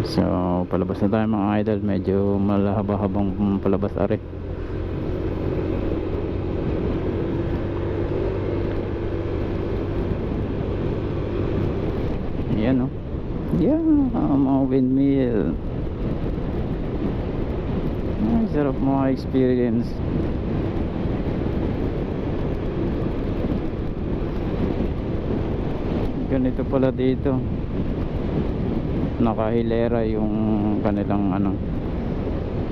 So palabas na tayo mga idol, medyo malahaba-habang palabas are. Yan oh. Yeah, mga windmill. Ay, sarap mga experience. Ganito pala dito, nakahilera yung kanilang ano,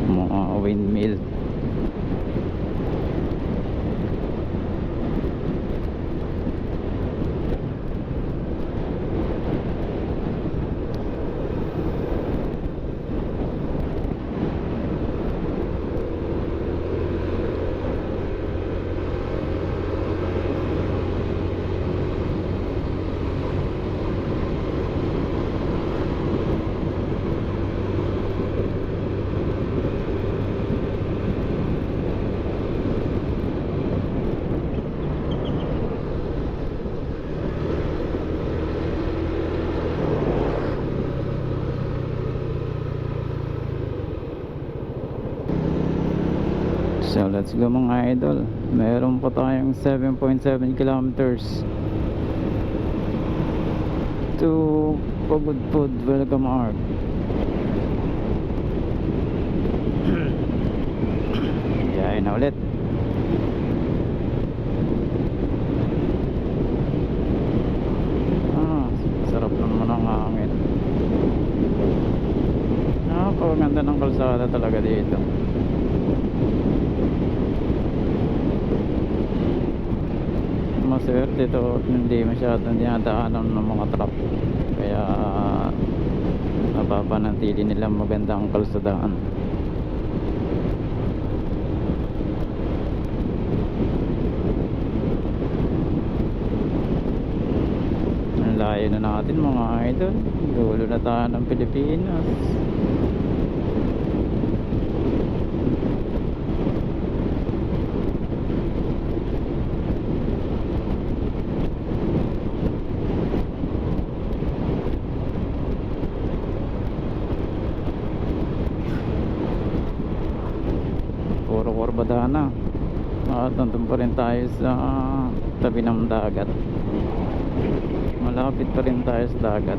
mga windmill. So let's go mga idol. Meron pa tayong 7.7 kilometers to Pagudpud Welcome Arc. Yayin na ulit. Sarap naman ang hangin. Napakaganda ng kalsada talaga dito. Maswerte ito, hindi masyadong dinadaanan ng mga truck, kaya napapanatili nilang magandang kalsadaan. Ang layo na natin mga idol, dulo na tayo ng Pilipinas. Puro Corbadana at nandun pa rin tayo sa tabi ng dagat, malapit pa rin tayo sa dagat.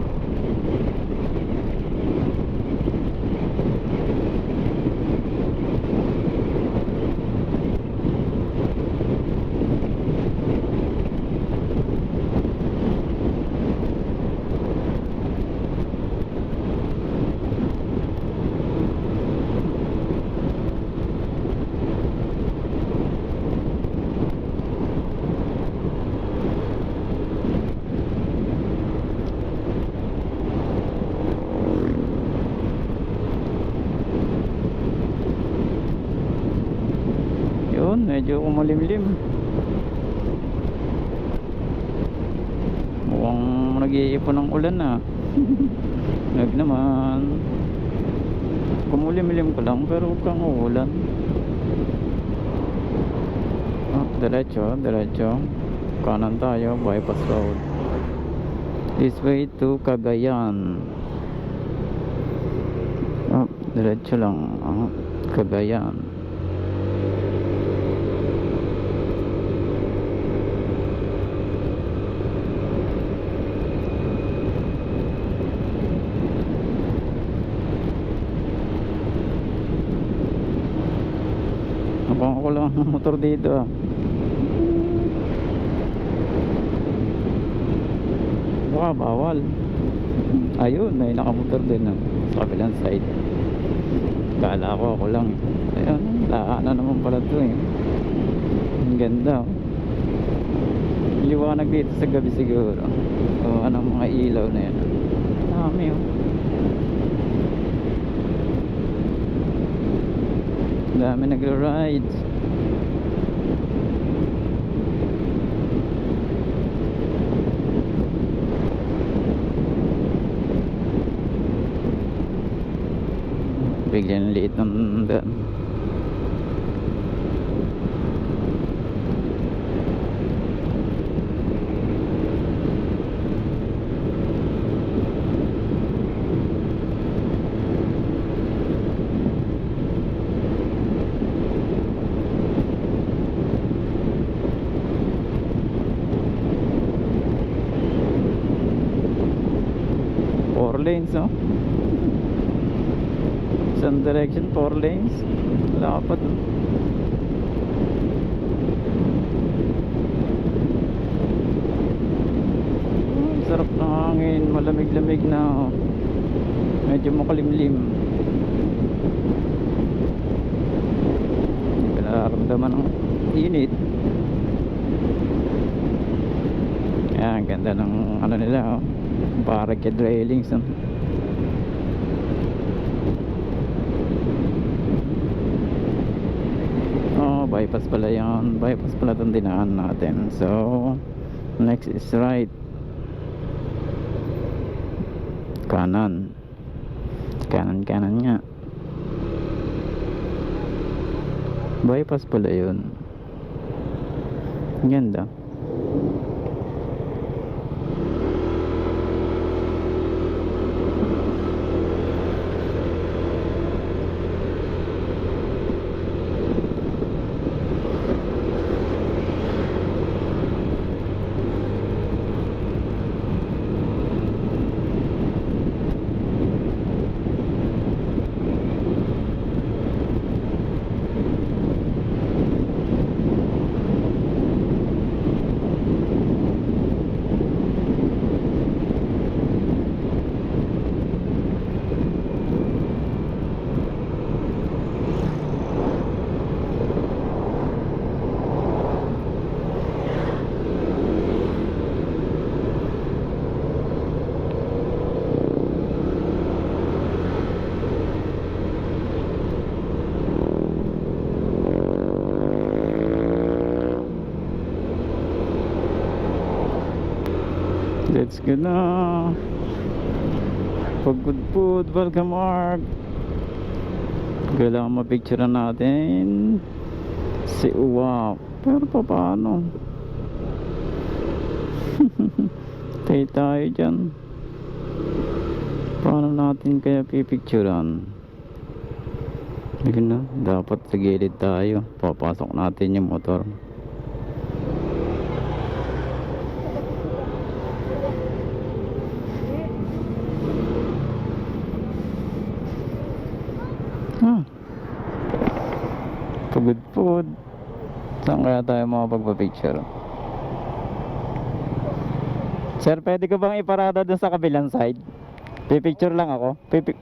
Medyo kumalimlim, mukhang nag-iipon ng ulan na. Nag naman, kumulimlim ko lang pero huwag kang uulan. Diretso kanan tayo, bypass road, this way to Cagayan. Diretso lang, Cagayan. Ako lang ang motor dito. Baka bawal. Ayun, may nakamotor din sa kabilang side. Kala ko ako lang. Ayun, daanan naman pala ito eh. Ang ganda. Liwanag dito sa gabi siguro. O anong mga ilaw na yan. Dami oh. Dami nagra-ride. Biglang liit ng daan. lanes, no? Isang direction, 4 lanes. Wala pa dun. Sarap ng hangin, malamig-lamig na, oh. Medyo makalimlim. Hindi ka nararamdaman ng init. Ayan, ganda ng ano nila, oh. Barricade railings, oh. Oh, bypass pala yan. Bypass pala itong dinaan natin. So next is right. Kanan. Kanan nga. Bypass pala yun. Ganda. Let's go na. Pagod food, welcome Mark. Kailangan mapicturean natin si Uwap. Pero paano? Tayo tayo dyan. Paano natin kaya pipicturean? Yun na, dapat sa gilid tayo. Papasok natin yung motor. Pagod food. Saan kaya tayo makapagpa-picture? Sir, pwede ko bang iparada dun sa kabilang side? Pipicture lang ako.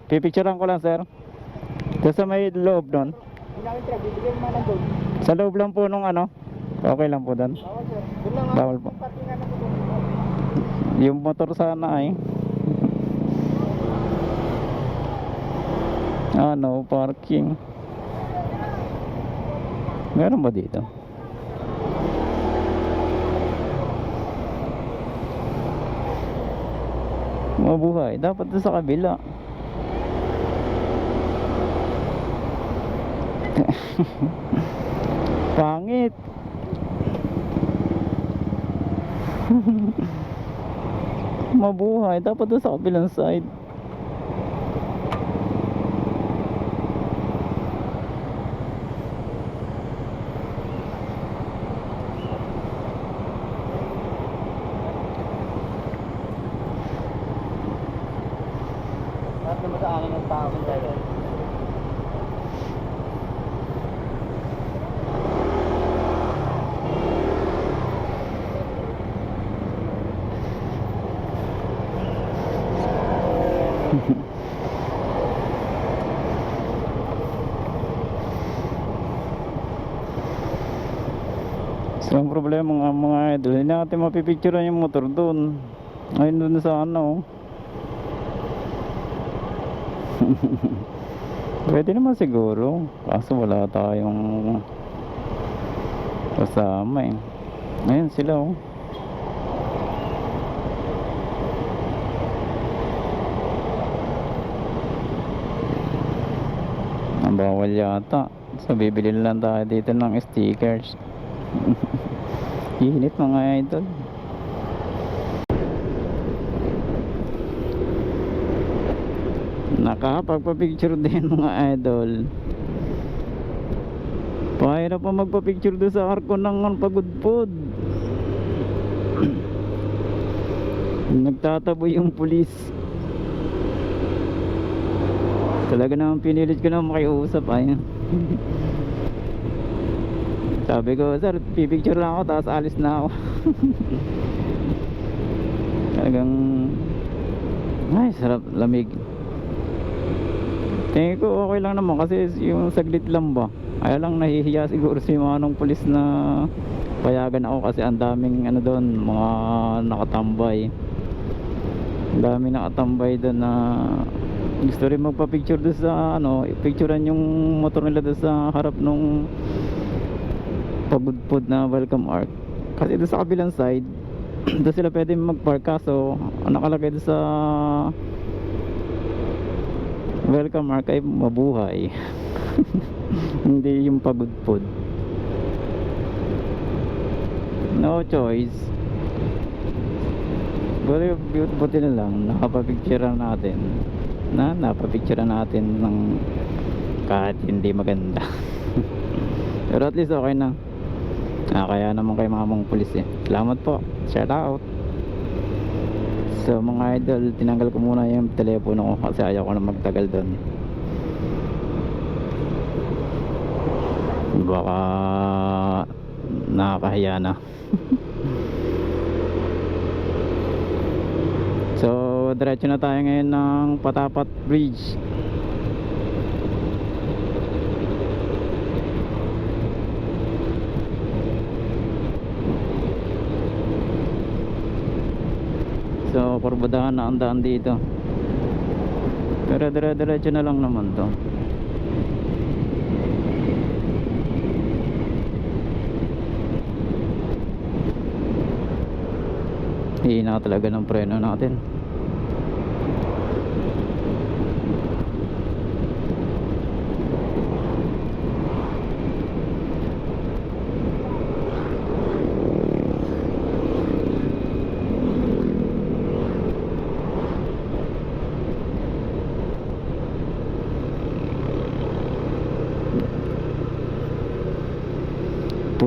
Pipicturean ko lang, sir. Doon sa may loob doon. Sa loob lang po nung ano. Okay lang po doon. Bawal po. Yung motor sana ay. No parking. Meron ba dito? Mabuhay. Dapat doon sa kabila. Pangit. Mabuhay. Dapat doon sa kabilang side. Lahat naman sa akin ng tao kung tayo. So ang problema mga idol, hindi natin mapipicturean yung motor doon. Ayun doon sa ano. Pwede naman siguro, kaso wala tayong kasama eh. Ayun sila oh. Ang bawal yata. So bibili lang tayo dito ng stickers. Init mga idol. Nakapagpa-picture din mga idol. Pahirap pa magpa-picture doon sa arko ng pagudpod. Nagtataboy yung pulis. Talaga naman pinilit ko na makiusap ay. Sabi ko, sir, pipicture lang ako tapos alis na ako. Talagang ay, sarap, lamig. Tingin ko okay lang naman kasi yung saglit lang ba. Ay lang, nahihiya siguro si manong pulis na payagan ako kasi ang daming ano doon, mga nakatambay. Ang daming nakatambay doon na gusto rin magpa-picture doon sa ano, picturean yung motor nila doon sa harap nung pabudpod na welcome arc. Kasi doon sa kabilang side, doon sila pwede mag-park kaso nakalagay doon sa welcome arc ay mabuhay. Hindi yung pagudpod. No choice. Pero buti na lang napapicture natin ng kahit hindi maganda. Pero at least okay na. Kaya naman kay mamang pulis eh. Salamat po, shout out. So mga idol, tinanggal ko muna yung telepono ko kasi ayaw ko na magtagal doon. Baka nakakahiya na. So diretso na tayo ngayon ng Patapat Bridge. So kurbadahan na ang daan dito. Pero diretso na lang naman to. Hina talaga ng preno natin.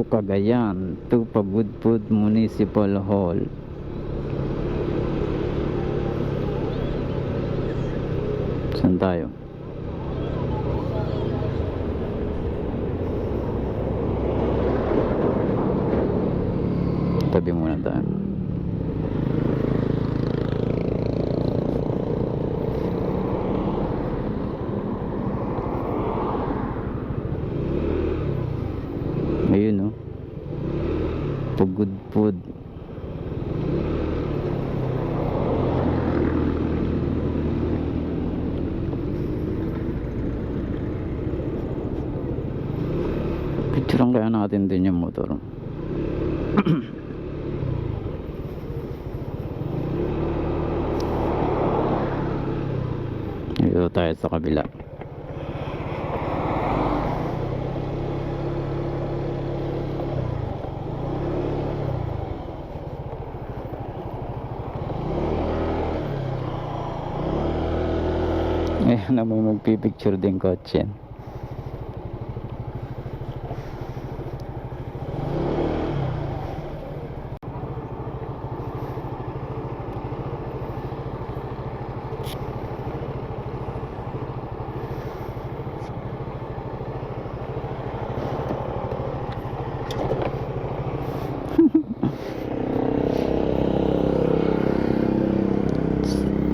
Cagayan to Pabudpod Municipal Hall. Saan tayo? Tabi muna tayo. Ayun, no? Pagudpod. Picturean kaya natin din yung motor. Dito tayo sa kabila. Ayan na, may magpipicture din kotse.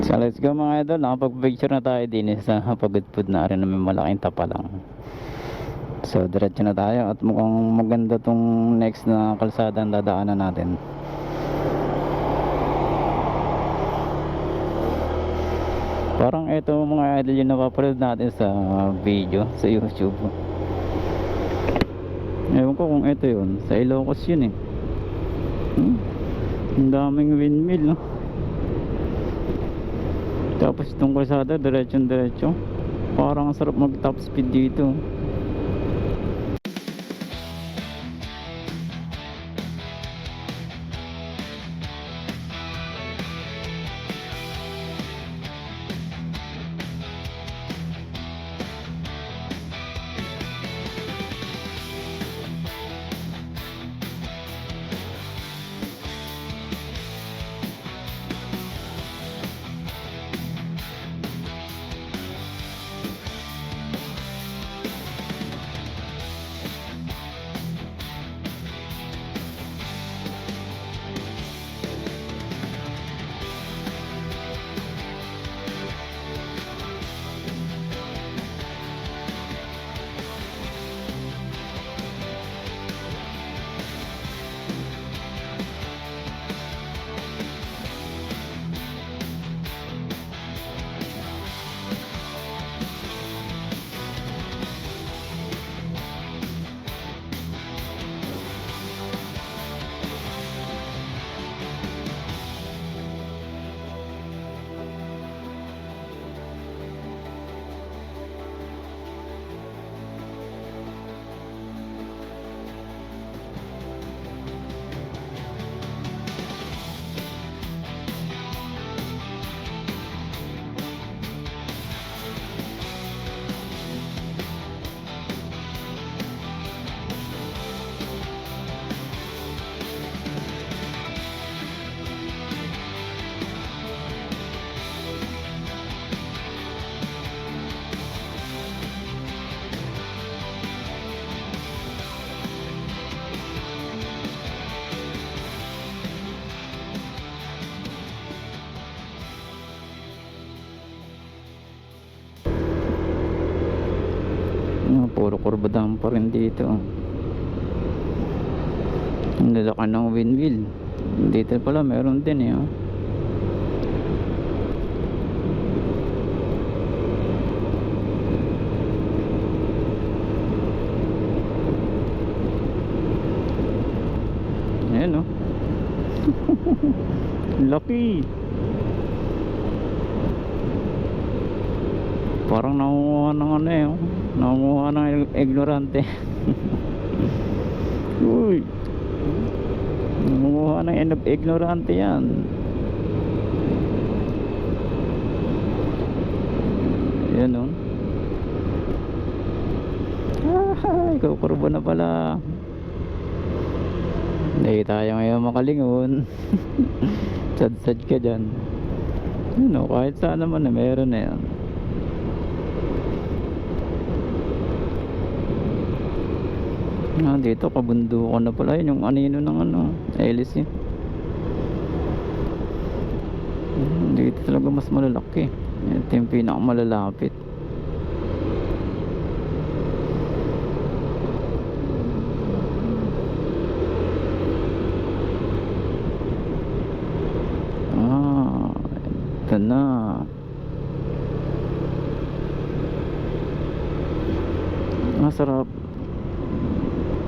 So let's go mga idol, nakapag-picture na tayo din sa Pagudpod na rin na may malaking tapalang. So diretso na tayo at mukhang maganda tong next na kalsada ang dadaanan natin. Parang ito mga idol yung napapanood natin sa video sa YouTube. Ewan ko kung ito yun, sa Ilocos yun eh. Ang daming windmill, no? Tapos itong kalsada diretso parang sarap mag top speed dito. puro kurbadahan pa rin dito. Ang lalaki ng windmill. Dito pala meron din eh. Ayan oh. Laki. Parang nangunguha ng ano eh. Nangunguha ng ignorante. Uy. Nangunguha ng ignorante yan. Yan o. Ikaw kurbo na pala. Hindi tayo ngayon makalingon. Sad-sad ka dyan. Yan o, kahit saan naman na meron na yan. Dito kabundukan na pala yun, yung anino ng ano, LC. Dito talaga mas malalaki. Ito yung pinakamalalapit. Ito na. Masarap.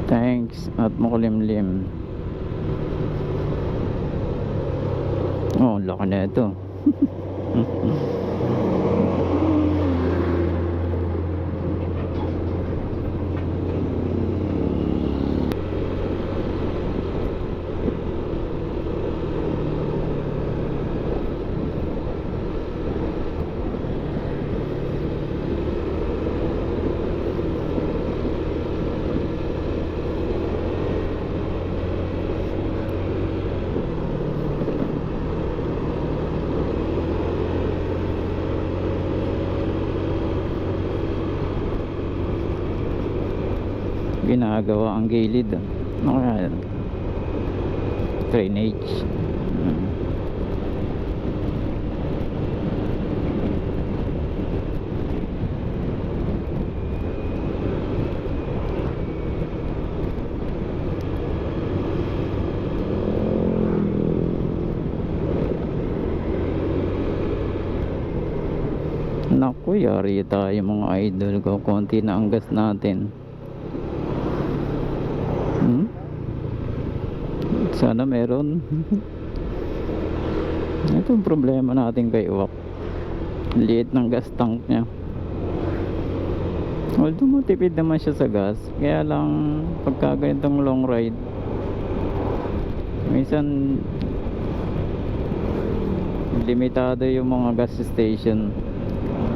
Thanks at makulimlim. Oh, laki na ito. Ginagawa ang gilid. Ano kaya yan? Drainage. Naku, yari tayo mga idol ko. Konti na ang gas natin. Sana meron. Ito ang problema natin kay Uwak. Liit ng gas tank niya. Although matipid naman siya sa gas, kaya lang pagka ganitong long ride, minsan limitado yung mga gas station,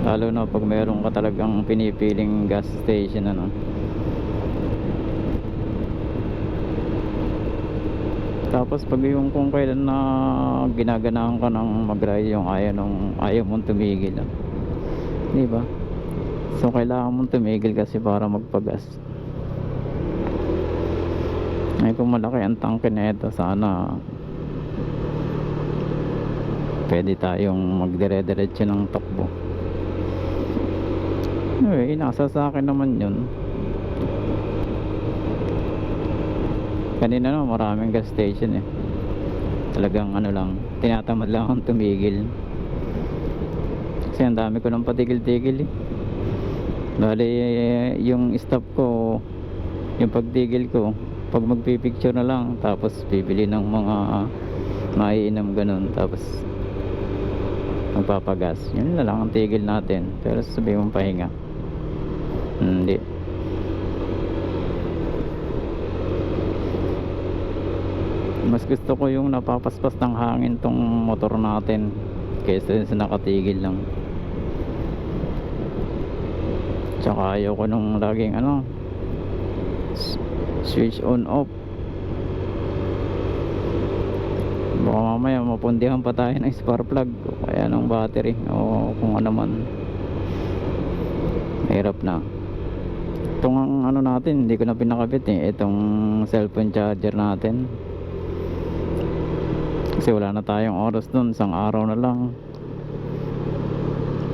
lalo na pag meron ka talagang pinipiling gas station ano. Tapos pag yung kung kailan na ginaganahan ka ng mag-ride, yung ayaw mong tumigil, di ba? So kailangan mong tumigil kasi para magpagas. Ay, kung malaki ang tangke na ito, sana pwede tayong magdire-diretso ng takbo. Anyway, nasa sa akin naman yun. Kanina no, maraming gas station eh. Talagang ano lang, tinatamad lang akong tumigil. Kasi ang dami ko nang patigil-tigil eh. Bale, yung stop ko, yung pagtigil ko, pag magpipicture na lang, tapos bibili ng mga maiinom ganun, tapos magpapagas. Yun na lang ang tigil natin. Pero sabihin mong pahinga, hindi. Mas gusto ko yung napapaspas ng hangin tong motor natin kaysa sa nakatigil lang. Tsaka ayoko nung laging switch on off. Baka mamaya mapundihan pa tayo ng spark plug o kaya ng battery o kung ano man. Mahirap na. Itong natin, hindi ko na pinakabit eh, itong cellphone charger natin. Kasi wala na tayong oras dun, isang araw na lang.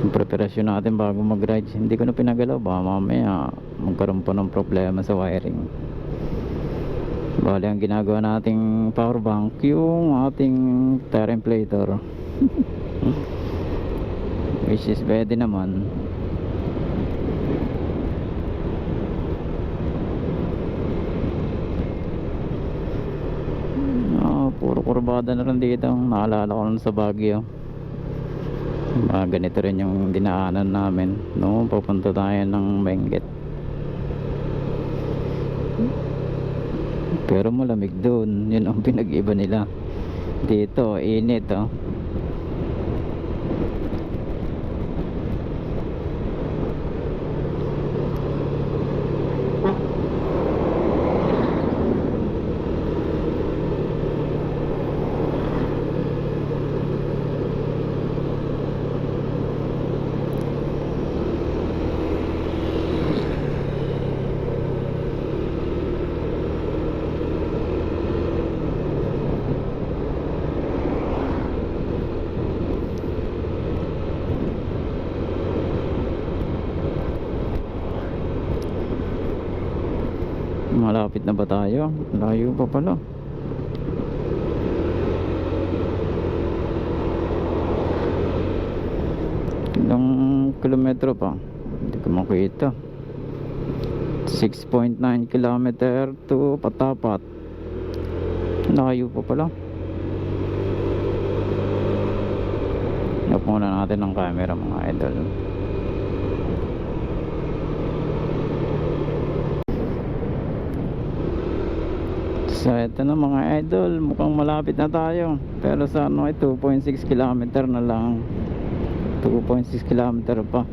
yung preparasyon natin bago mag-ride. Hindi ko na pinagalaw, baka mamaya magkaroon pa ng problema sa wiring. Bali ang ginagawa nating power bank yung ating tire inflator which is pwede naman. Puro kurbada na rin dito. Naalala ko lang sa Baguio, ganito rin yung dinaanan namin noong papunta tayo ng Benguet. Pero malamig doon, yun ang pinag-iba nila. Dito init oh. Malapit na ba tayo? Layo pa pala. Ilang kilometro pa? Hindi ko makita. 6.9 kilometer to Patapat. Layo pa pala. Off muna natin ang camera mga idol. So ito na mga idol, mukhang malapit na tayo. Pero sa ano ay 2.6 kilometer na lang. 2.6 kilometer pa.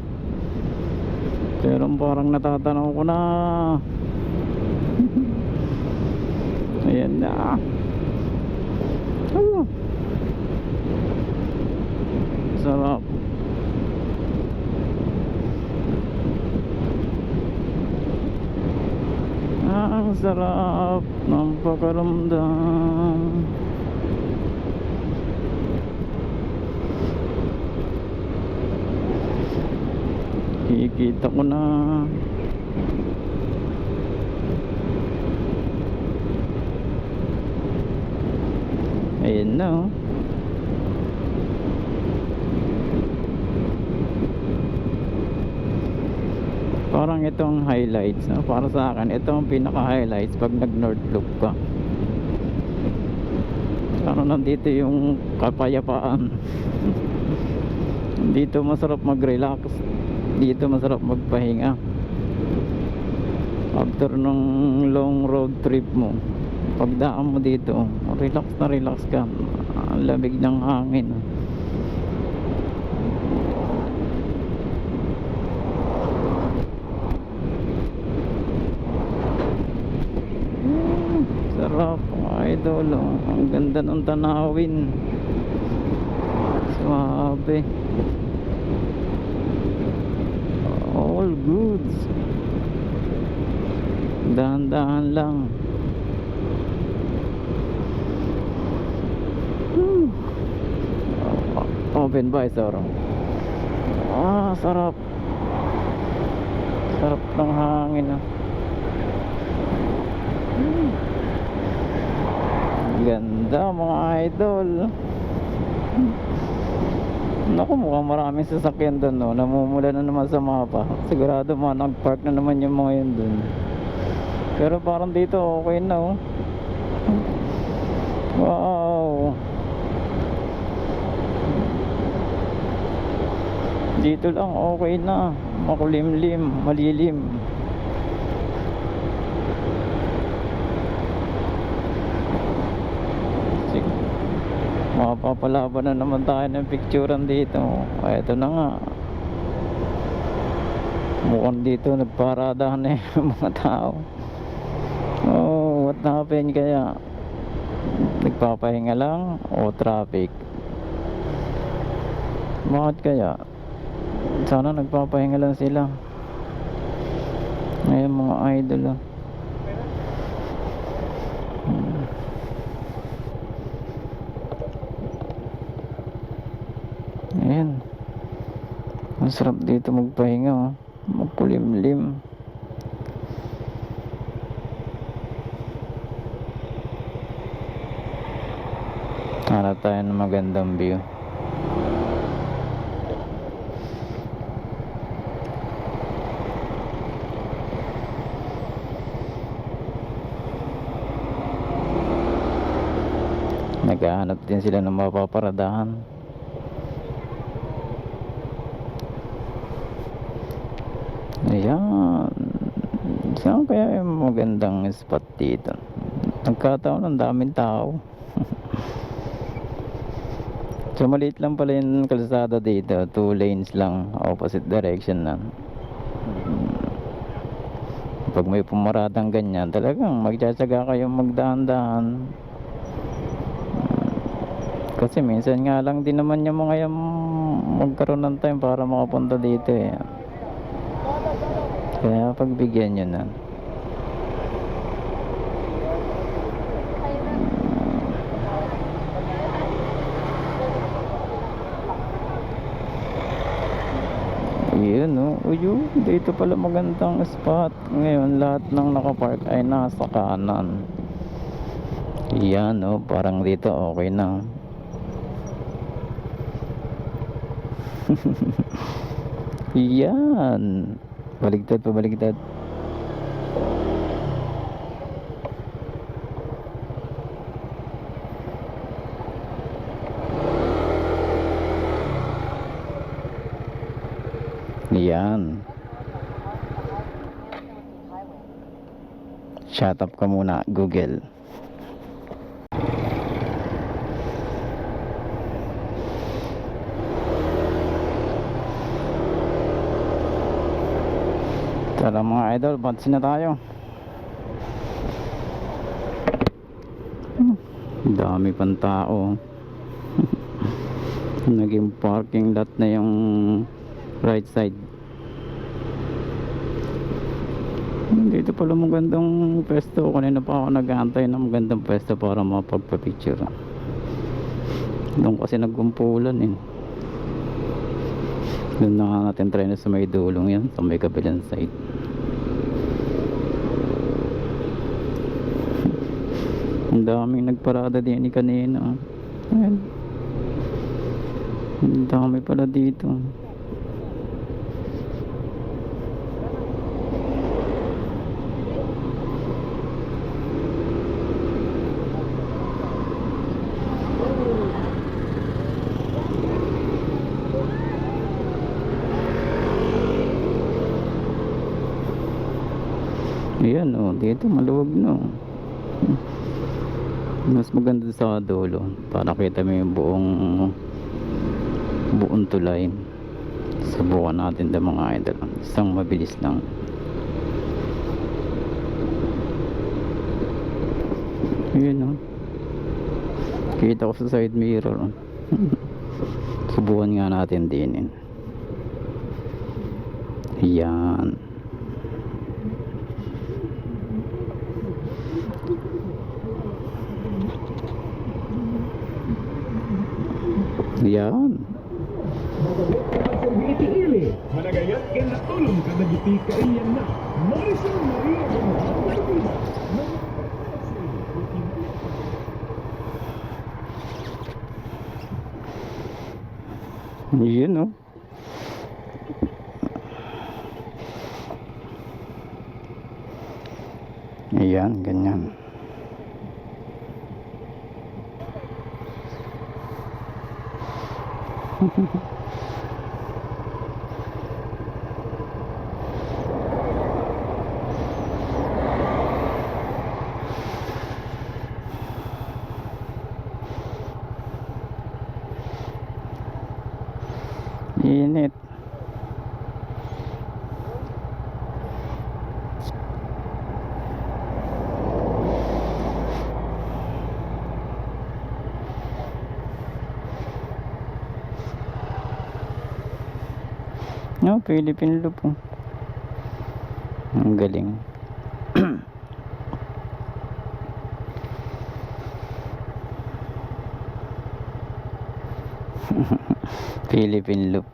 Pero parang natatanaw ko na. Ayan na. Sarap. Ang sarap ng pakaramdam. Kikita ko na. Ayan na oh. Parang itong highlights no? Para sa akin ito ang pinaka highlights pag nag north loop ka. Ano, nandito yung kapayapaan. Dito masarap mag relax. Dito masarap magpahinga after nung long road trip mo. Pagdaan mo dito relax na relax ka. Ang lamig ng hangin. Sarap mga idol oh. Ang ganda ng tanawin. Swabe. All goods. Dahan-dahan lang. Open visor. Sarap. Sarap ng hangin ah. Ganda mga idol. Naku, mukhang maraming sasakyan doon no. Namumula na naman sa mapa. Sigurado mga nag-park na naman yung mga yun doon. Pero parang dito okay na oh. Wow. Dito lang okay na. Makulimlim, malilim. Mapapalaban na naman tayo ng picturean dito. Ito na nga. Mukhang dito nagparadahan na yung mga tao. Oh, what happened kaya? Nagpapahinga lang o traffic? Bakit kaya? Sana nagpapahinga lang sila. Ngayon mga idol ah. Ayan. Masarap dito magpahinga, oh. Magkulimlim. Hanap tayo ng magandang view. Naghahanap din sila ng mapaparadahan. Ayan. Saan kaya yung magandang spot dito? Nagkataon ang daming tao. So maliit lang pala yung kalsada dito. 2 lanes lang, opposite direction na. Pag may pumaradang ganyan, talagang magtsatsaga kayong magdaan-daan. Kasi minsan nga lang din naman yung mga yung magkaroon ng time para makapunta dito eh. Kaya pagbigyan nyo na. Yun, no? Uyo, dito pala magandang spot. Ngayon lahat ng nakapark ay nasa kanan. Yan, no? Parang dito okay na. Yan. Baligtad pa, baligtad. Yan. Shut up ka muna, Google. Tara mga idol, pansin na tayo. Dami pang tao. Naging parking lot na yung right side. Dito pala magandang pwesto. Kanina pa ako nag-aantay ng magandang pwesto para mapagpa-picture. Doon kasi nagkumpulan eh. Doon na natin try na sa may dulong yan, sa may kabilang side. Ang daming nagparada din ni kanina. Ayan. Ang dami pala dito. Ayan, oh, dito maluwag no. Mas maganda sa dulo para kita mo yung buong tulay. Subukan natin ng mga idol. Isang mabilis lang. Ayan, oh. Kita ko sa side mirror. Subukan nga natin din. Ayan. Yan. Managayat ka na tulong ka nagiti ka iyan na. Marisol Maria. Yun, no? Ayan, ganyan. Init. No, Philippine Loop. Oh. Ang galing. Philippine Loop.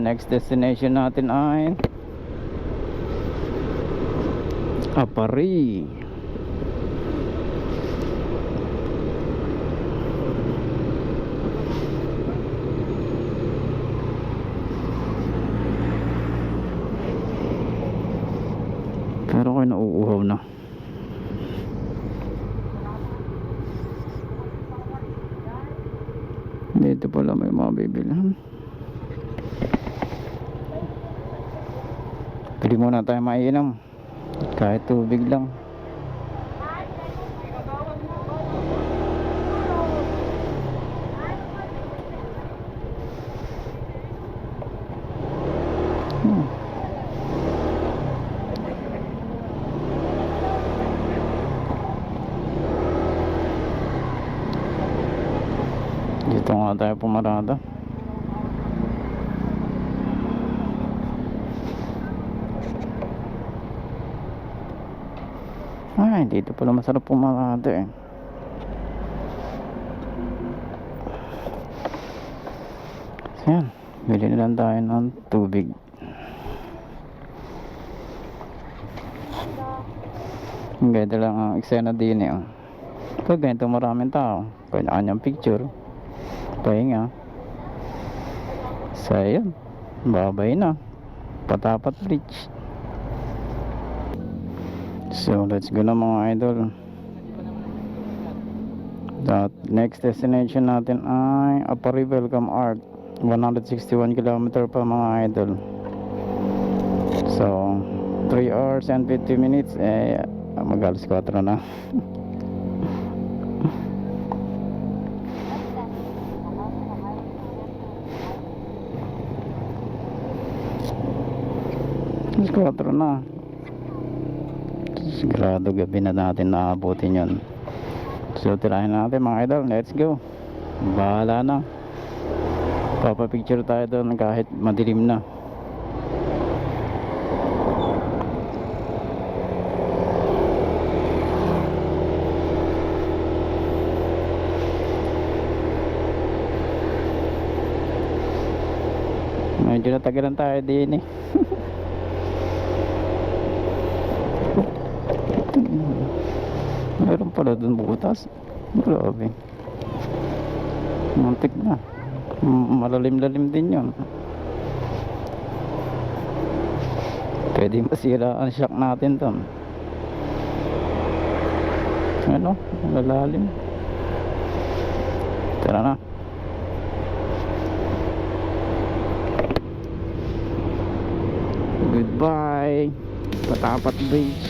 next destination natin ay Apari. Pero ako'y nauuhaw na. Dito pala may mga bibilhan. Pwede muna tayo mainom. Kahit tubig lang. Dito nga tayo pumarada. Ay, dito pala masarap pumarada eh. So yan, bili na lang tayo ng tubig. Ganito lang ang eksena din eh. Pag ganito maraming tao, kanya-kanyang picture, pahinga. So yun, babay na. Patapat Bridge. So let's go na mga idol. That next destination natin ay Apari Welcome Arc. 161 km pa mga idol. So 3 hours and 50 minutes mag-alas 4 na. Alas 4 na. Sigurado gabi na natin naabutin yun. So tirahin natin mga idol. Let's go. Bahala na. Papapicture tayo doon kahit madilim na. Medyo natagalan tayo din eh. Meron pala dun butas. Grabe. Muntik na. Malalim-lalim din yun. Pwede masira ang shock natin dun. Ano? Lalalim. Tara na. Goodbye. Patapat Bridge.